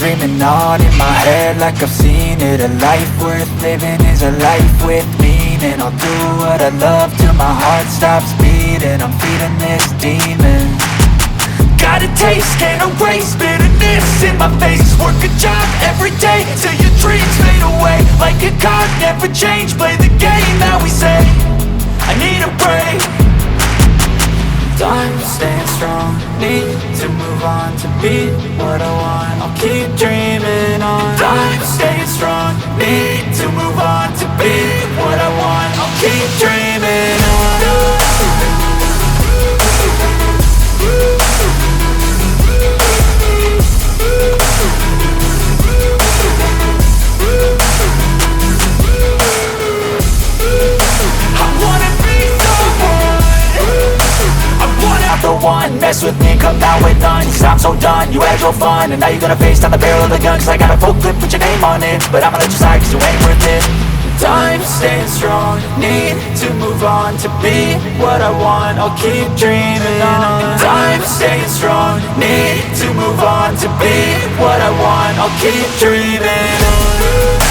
dreaming on in my head like I've seen it. A life worth living is a life with meaning. I'll do what I love till my heart stops beating. I'm feeding this demon. Got a taste, can't erase bitterness in my face. Work a job every day till your dreams fade away. Like a card, never change, play the game that we say. I need a break. Time staying strong, need to move on to be what I want. I'll keep dreaming on. Time staying strong, need to move on to be what I want. I'll keep dreaming on. The one, mess with me, come down with none. Cause I'm so done, you had your fun. And now you're gonna face down the barrel of the gun. Cause I got a full clip, put your name on it. But I'ma let you slide cause you ain't worth it. Time staying strong, need to move on to be what I want. I'll keep dreaming on. Time staying strong, need to move on to be what I want. I'll keep dreaming on.